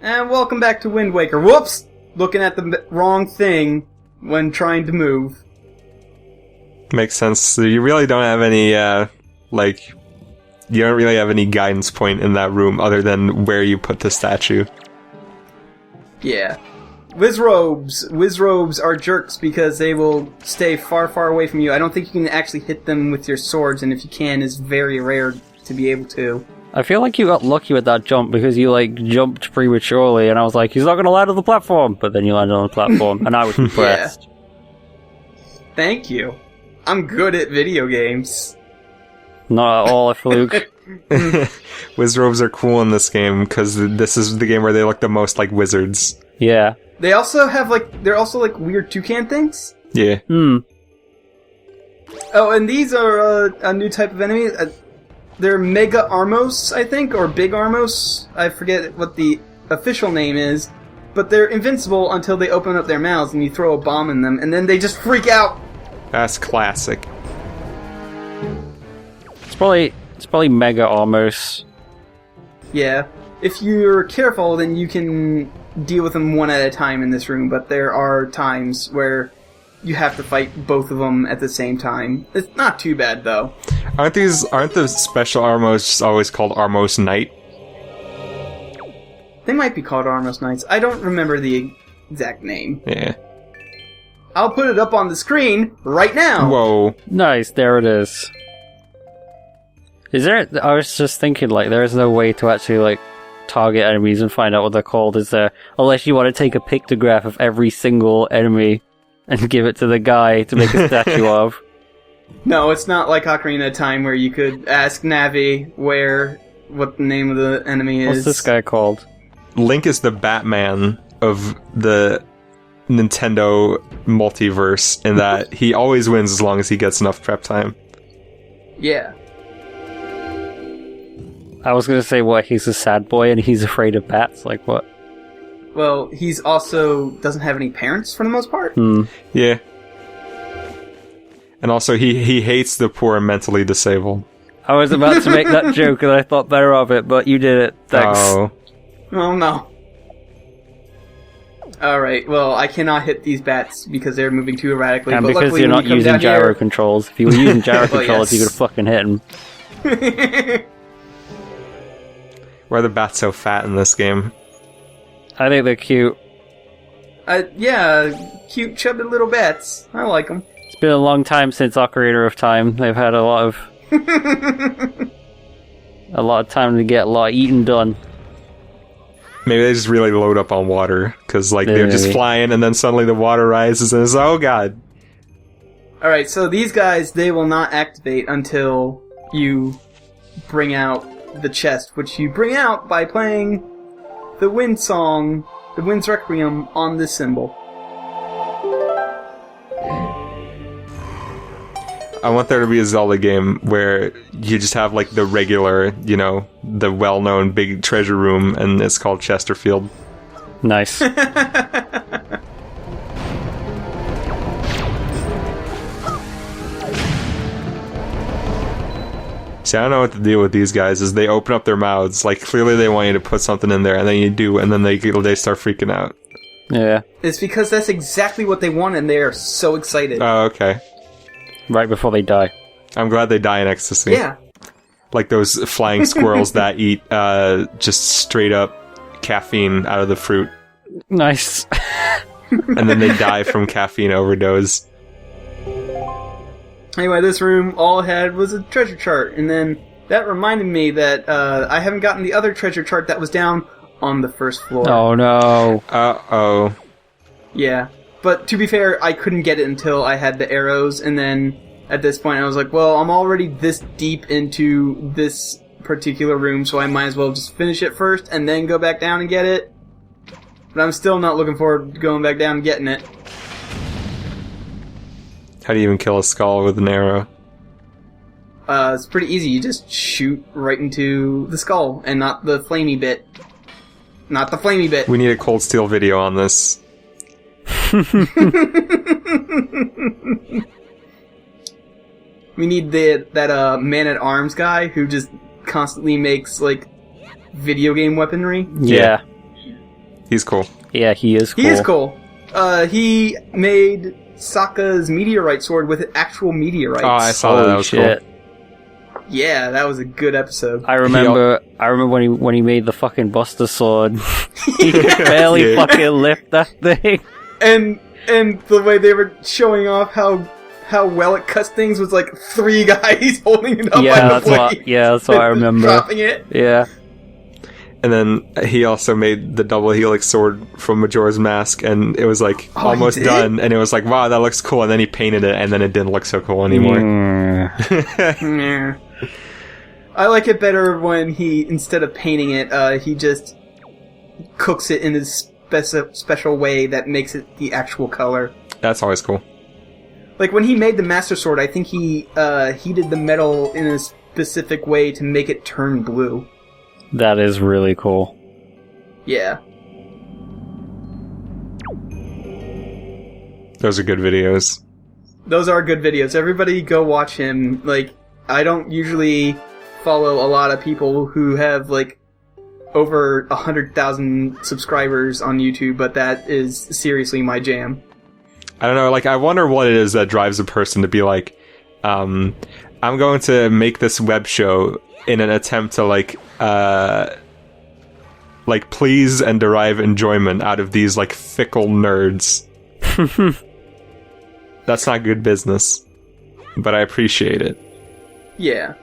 And welcome back to Wind Waker. Whoops! Looking at the wrong thing when trying to move. Makes sense. So you really don't have any, you don't really have any guidance point in that room other than where you put the statue. Yeah. Wizrobes. Wizrobes are jerks because they will stay far, far away from you. I don't think you can actually hit them with your swords, and if you can, it's very rare to be able to. I feel like you got lucky with that jump because you, jumped prematurely, and I was like, he's not going to land on the platform! But then you landed on the platform, and I was impressed. Yeah. Thank you. I'm good at video games. Not at all, Luke. Wizrobes are cool in this game, because this is the game where they look the most like wizards. Yeah. They also have, they're also, weird toucan things? Yeah. Oh, and these are a new type of enemy. They're Mega Armos, I think, or Big Armos. I forget what the official name is. But they're invincible until they open up their mouths and you throw a bomb in them, and then they just freak out! That's classic. It's probably Mega Armos. Yeah. If you're careful, then you can deal with them one at a time in this room, but there are times where you have to fight both of them at the same time. It's not too bad, though. Aren't the special Armos just always called Armos Knight? They might be called Armos Knights. I don't remember the exact name. Yeah. I'll put it up on the screen right now! Whoa. Nice, there it is. I was just thinking, there is no way to actually, target enemies and find out what they're called, is there? Unless you want to take a pictograph of every single enemy and give it to the guy to make a statue of. No, it's not like Ocarina of Time where you could ask Navi what the name of the enemy is. What's this guy called? Link is the Batman of the Nintendo multiverse in that he always wins as long as he gets enough prep time. Yeah. I was gonna say, he's a sad boy and he's afraid of bats? What? Well, he's also doesn't have any parents for the most part. Yeah. And also, he hates the poor and mentally disabled. I was about to make that joke and I thought better of it, but you did it. Thanks. Oh no. Alright, well, I cannot hit these bats because they're moving too erratically. And but because luckily, you're not using gyro controls. If you were using gyro controls, you could have fucking hit him. Why are the bats so fat in this game? I think they're cute. Yeah, cute chubby little bats. I like them. It's been a long time since Ocarina of Time. They've had a lot of time to get a lot of eating done. Maybe they just really load up on water, because they're just flying and then suddenly the water rises and it's, oh god. Alright, so these guys, they will not activate until you bring out the chest, which you bring out by playing the Wind Song, the Wind's Requiem, on this symbol. I want there to be a Zelda game where you just have the regular, the well-known big treasure room, and it's called Chesterfield. Nice. See, I don't know what to deal with these guys, is they open up their mouths, clearly they want you to put something in there, and then you do, and then they start freaking out. Yeah. It's because that's exactly what they want, and they are so excited. Oh, okay. Right before they die. I'm glad they die in ecstasy. Yeah. Like those flying squirrels that eat just straight up caffeine out of the fruit. Nice. And then they die from caffeine overdose. Anyway, this room all it had was a treasure chart, and then that reminded me that I haven't gotten the other treasure chart that was down on the first floor. Oh no. Uh-oh. Yeah. But to be fair, I couldn't get it until I had the arrows, and then at this point I was like, well, I'm already this deep into this particular room, so I might as well just finish it first and then go back down and get it. But I'm still not looking forward to going back down and getting it. How do you even kill a skull with an arrow? It's pretty easy. You just shoot right into the skull, and not the flamey bit. Not the flamey bit. We need a Cold Steel video on this. We need that man-at-arms guy who just constantly makes, video game weaponry. Yeah. He's cool. Yeah, he is cool. He is cool. He made Sokka's meteorite sword with actual meteorites. Oh, I saw that. That was shit. cool. Yeah, that was a good episode. I remember when he made the fucking Buster sword. He could barely fucking lift that thing. And the way they were showing off how well it cuts things was like 3 guys holding it up by the blade. That's what I remember. Dropping it. Yeah. And then he also made the double helix sword from Majora's Mask, and it was like almost done, and it was like, wow, that looks cool, and then he painted it, and then it didn't look so cool anymore. I like it better when he, instead of painting it, he just cooks it in a special way that makes it the actual color. That's always cool. Like when he made the Master Sword, I think he heated the metal in a specific way to make it turn blue. That is really cool. Yeah. Those are good videos. Those are good videos. Everybody go watch him. Like, I don't usually follow a lot of people who have, like, over 100,000 subscribers on YouTube, but that is seriously my jam. I don't know, like, I wonder what it is that drives a person to be like, I'm going to make this web show in an attempt to, like, please and derive enjoyment out of these, like, fickle nerds. That's not good business, but I appreciate it. Yeah.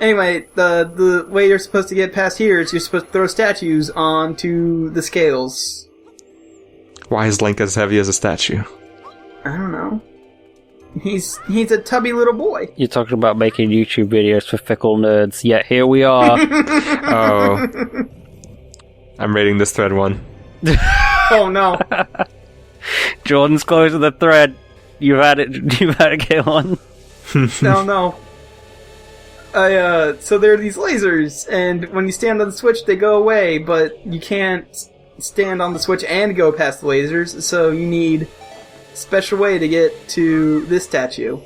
Anyway, the way you're supposed to get past here is you're supposed to throw statues onto the scales. Why is Link as heavy as a statue? I don't know. He's a tubby little boy. You're talking about making YouTube videos for fickle nerds, yet here we are. Oh. I'm rating this thread 1. Oh no. Jordan's closing the thread. You've had it, Galen. No. So there are these lasers, and when you stand on the switch, they go away, but you can't stand on the switch and go past the lasers, so you need a special way to get to this statue,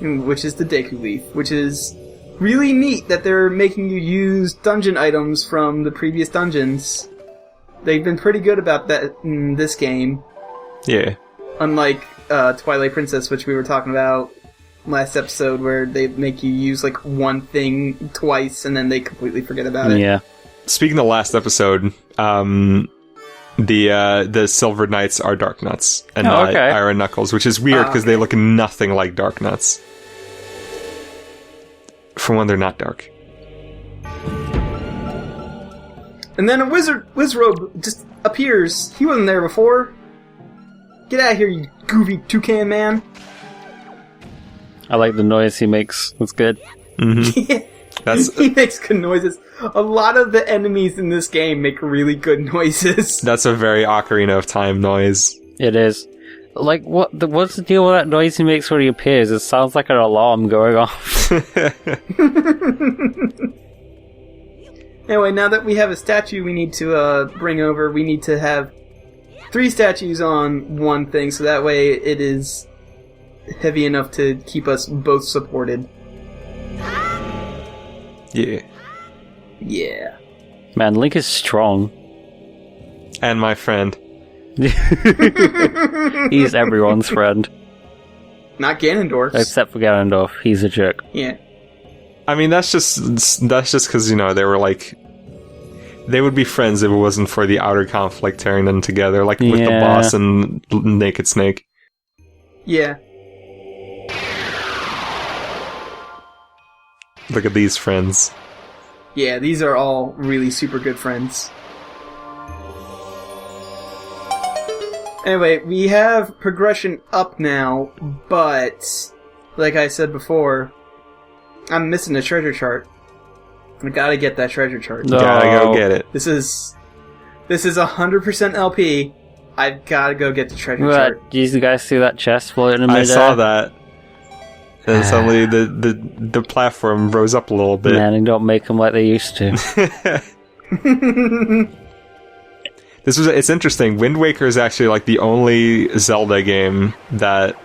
which is the Deku Leaf, which is really neat that they're making you use dungeon items from the previous dungeons. They've been pretty good about that in this game. Yeah. Unlike Twilight Princess, which we were talking about last episode, where they make you use like one thing twice and then they completely forget about it. Yeah. Speaking of last episode, the Silver Knights are Dark Nuts and not Iron Knuckles, which is weird because they look nothing like Dark Nuts. For one, they're not dark. And then a Wizrobe just appears. He wasn't there before. Get out of here, you goofy toucan man. I like the noise he makes. That's good. Mm-hmm. He makes good noises. A lot of the enemies in this game make really good noises. That's a very Ocarina of Time noise. It is. Like, what's the deal with that noise he makes when he appears? It sounds like an alarm going off. Anyway, now that we have a statue we need to bring over, we need to have 3 statues on one thing, so that way it is heavy enough to keep us both supported. Yeah. Yeah. Man, Link is strong. And my friend. He's everyone's friend. Not Ganondorf's. Except for Ganondorf. He's a jerk. Yeah. I mean, that's just because, you know, they were like... They would be friends if it wasn't for the outer conflict tearing them together, like with the boss and Naked Snake. Yeah. Look at these friends. Yeah, these are all really super good friends. Anyway, we have progression up now, but, like I said before, I'm missing a treasure chart. I gotta get that treasure chart. No. Gotta go get it. This is 100% LP. I've gotta go get the treasure chart. Did you guys see that chest floating in midair? I saw that. And suddenly the platform rose up a little bit. Man, they don't make them like they used to. It's interesting. Wind Waker is actually like the only Zelda game that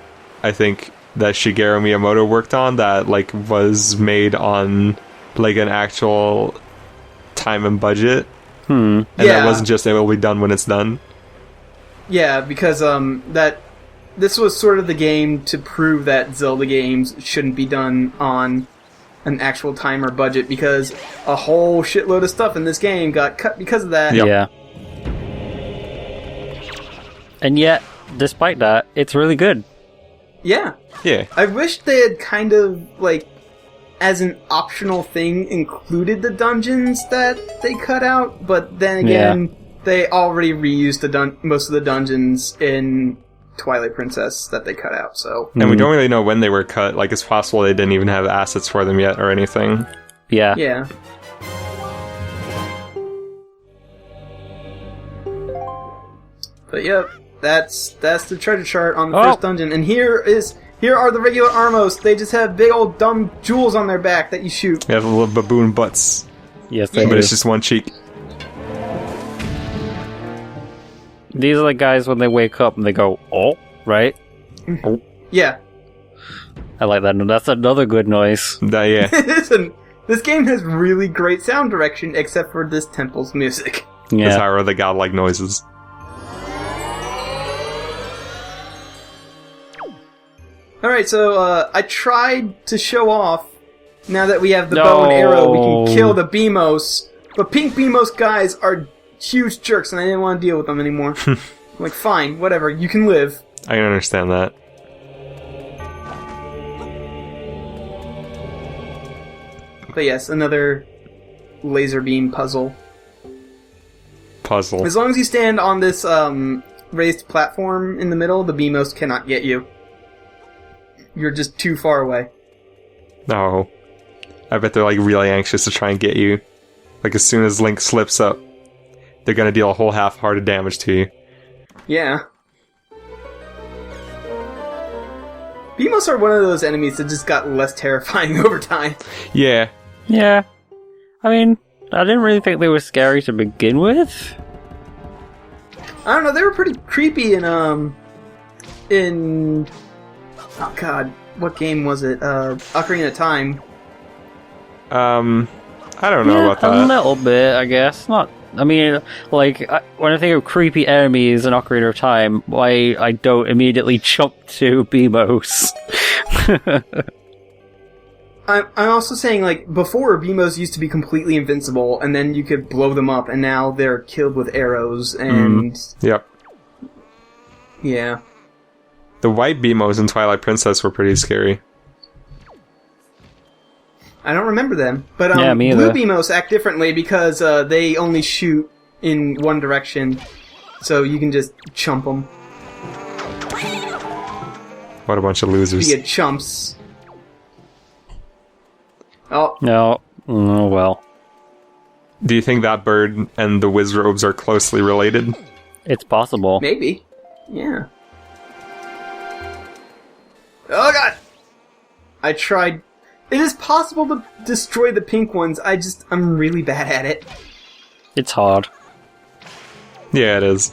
I think that Shigeru Miyamoto worked on that like was made on like an actual time and budget. And that wasn't just it will be done when it's done. Yeah, because this was sort of the game to prove that Zelda games shouldn't be done on an actual time or budget, because a whole shitload of stuff in this game got cut because of that. Yep. Yeah. And yet, despite that, it's really good. Yeah. Yeah. I wish they had kind of, like, as an optional thing, included the dungeons that they cut out, but then again, they already reused most of the dungeons in Twilight Princess that they cut out, so... And we don't really know when they were cut. Like, it's possible they didn't even have assets for them yet or anything. Yeah. Yeah. But yep, that's the treasure chart on the first dungeon, and here are the regular Armos. They just have big old dumb jewels on their back that you shoot. They have little baboon butts. Yes, they But do. it's just one cheek. These are the guys when they wake up and they go, oh, right? Oh. Yeah. I like that. That's another good noise. Yeah. Listen, this game has really great sound direction, except for this temple's music. That's Yeah. how are the godlike noises. Alright, so I tried to show off, now that we have the bow and arrow, we can kill the Beamos, but pink Beamos guys are huge jerks, and I didn't want to deal with them anymore. I'm like, fine, whatever, you can live. I can understand that. But yes, another laser beam puzzle. Puzzle. As long as you stand on this raised platform in the middle, the Beamos cannot get you. You're just too far away. No. I bet they're like really anxious to try and get you. Like as soon as Link slips up, they're gonna deal a whole half-hearted damage to you. Yeah. Beamos are one of those enemies that just got less terrifying over time. Yeah. Yeah. I mean, I didn't really think they were scary to begin with. I don't know, they were pretty creepy in oh god, what game was it? Ocarina of Time. I don't know about that. A little bit, I guess. Not. I mean, like, when I think of creepy enemies in Ocarina of Time, I don't immediately jump to Beamos. I'm also saying, like, before, Beamos used to be completely invincible, and then you could blow them up, and now they're killed with arrows, and... Yep. Yeah. The white Beamos in Twilight Princess were pretty scary. I don't remember them. But Yeah, me blue either. Beamos act differently because they only shoot in one direction, so you can just chump them. What a bunch of losers. You get chumps. Oh, No. Oh, well. Do you think that bird and the Wizrobes are closely related? It's possible. maybe. Yeah. Oh god! I tried. It is possible to destroy the pink ones, I'm really bad at it. It's hard. Yeah, it is.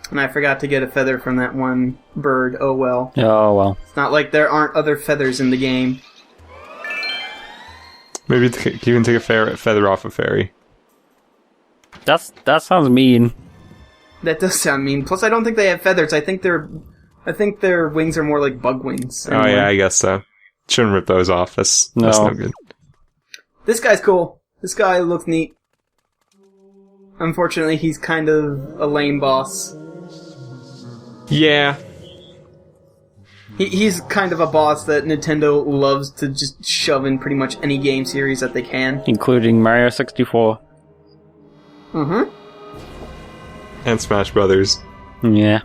And I forgot to get a feather from that one bird, oh well. Oh, well. It's not like there aren't other feathers in the game. Maybe you can take a feather off a fairy. That sounds mean. That does sound mean. Plus, I don't think they have feathers. I think their wings are more like bug wings. Oh yeah, I guess so. Shouldn't rip those off. That's no good. This guy's cool. This guy looks neat. Unfortunately, he's kind of a lame boss. Yeah. He's kind of a boss that Nintendo loves to just shove in pretty much any game series that they can. Including Mario 64. Mm-hmm. And Smash Brothers. Yeah.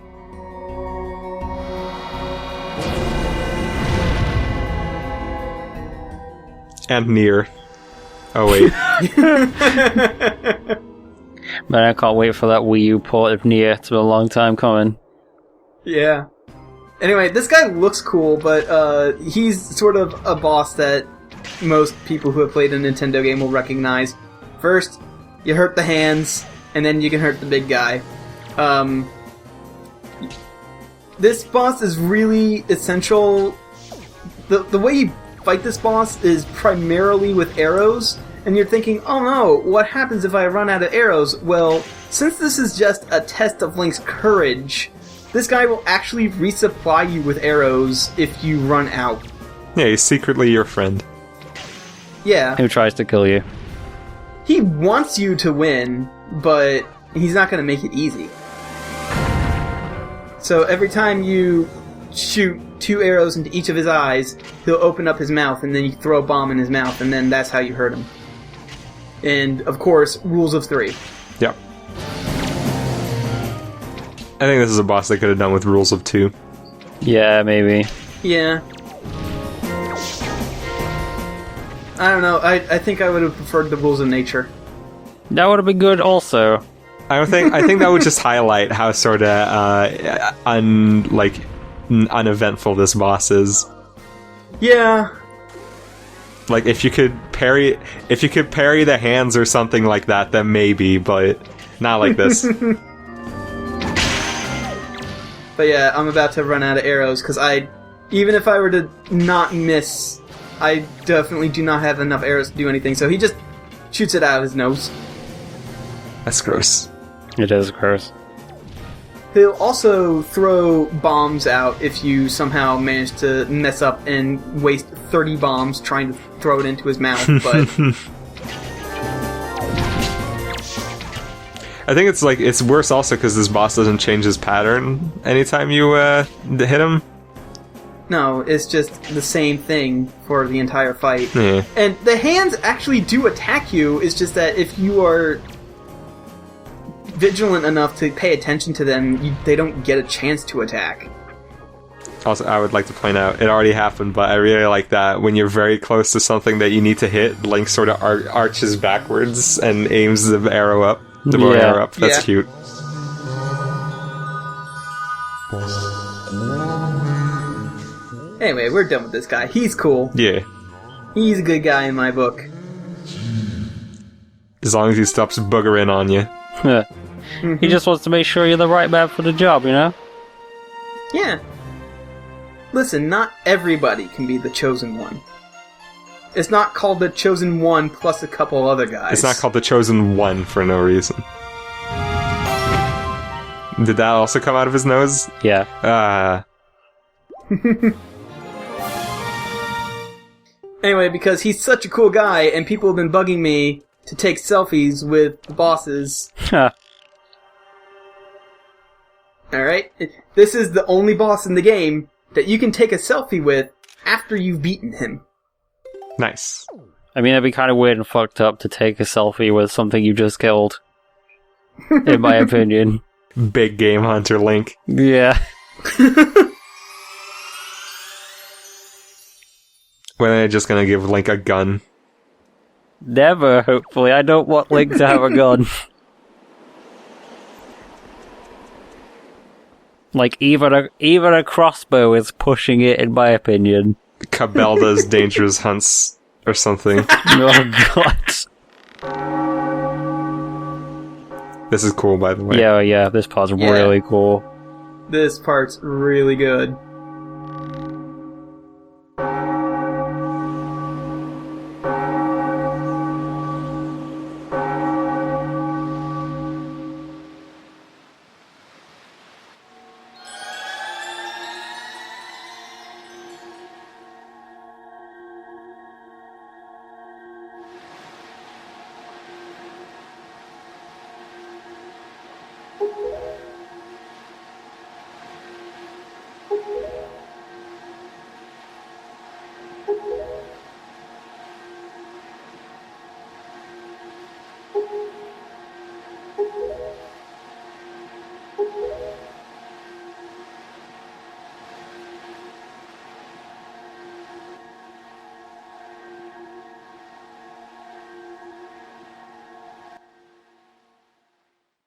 And Nier. Oh wait. Man, I can't wait for that Wii U port of Nier. It's been a long time coming. Yeah. Anyway, this guy looks cool, but he's sort of a boss that most people who have played a Nintendo game will recognize. First, you hurt the hands, and then you can hurt the big guy. This boss is really essential. The way you fight this boss is primarily with arrows, And you're thinking, oh no, what happens if I run out of arrows? Well, since this is just a test of Link's courage, this guy will actually resupply you with arrows if you run out. Yeah, he's secretly your friend. Yeah. Who tries to kill you? He wants you to win, but he's not going to make it easy. So every time you shoot 2 arrows into each of his eyes, he'll open up his mouth, and then you throw a bomb in his mouth, and then that's how you hurt him. And, of course, rules of 3. Yep. I think this is a boss they could have done with rules of 2. Yeah, maybe. Yeah. I don't know. I think I would have preferred the rules of nature. That would have been good also. I think that would just highlight how sort of uneventful this boss is. Yeah. Like if you could parry the hands or something like that, then maybe, but not like this. But yeah, I'm about to run out of arrows because even if I were to not miss, I definitely do not have enough arrows to do anything. So he just shoots it out of his nose. That's gross. It is gross. He'll also throw bombs out if you somehow manage to mess up and waste 30 bombs trying to throw it into his mouth, but... I think it's worse also because this boss doesn't change his pattern anytime you hit him. No, it's just the same thing for the entire fight. Yeah. And the hands actually do attack you, it's just that if you are vigilant enough to pay attention to them, they don't get a chance to attack. Also, I would like to point out, it already happened, but I really like that when you're very close to something that you need to hit, Link sort of arches backwards and aims the arrow up. The bow and arrow up. That's cute. Anyway, we're done with this guy. He's cool. Yeah. He's a good guy in my book. As long as he stops boogering on you. He just wants to make sure you're the right man for the job, you know? Yeah. Listen, not everybody can be the chosen one. It's not called the chosen one plus a couple other guys. It's not called the chosen one for no reason. Did that also come out of his nose? Yeah. Anyway, because he's such a cool guy, and people have been bugging me to take selfies with the bosses. Alright? This is the only boss in the game that you can take a selfie with after you've beaten him. Nice. I mean, it'd be kind of weird and fucked up to take a selfie with something you just killed. In my opinion. Big game hunter Link. Yeah. When are they just gonna give Link a gun? Never, hopefully. I don't want Link to have a gun. Like, even a crossbow is pushing it, in my opinion. Kabelda's Dangerous Hunts or something. Oh, God. This is cool, by the way. Yeah, this part's really cool. This part's really good.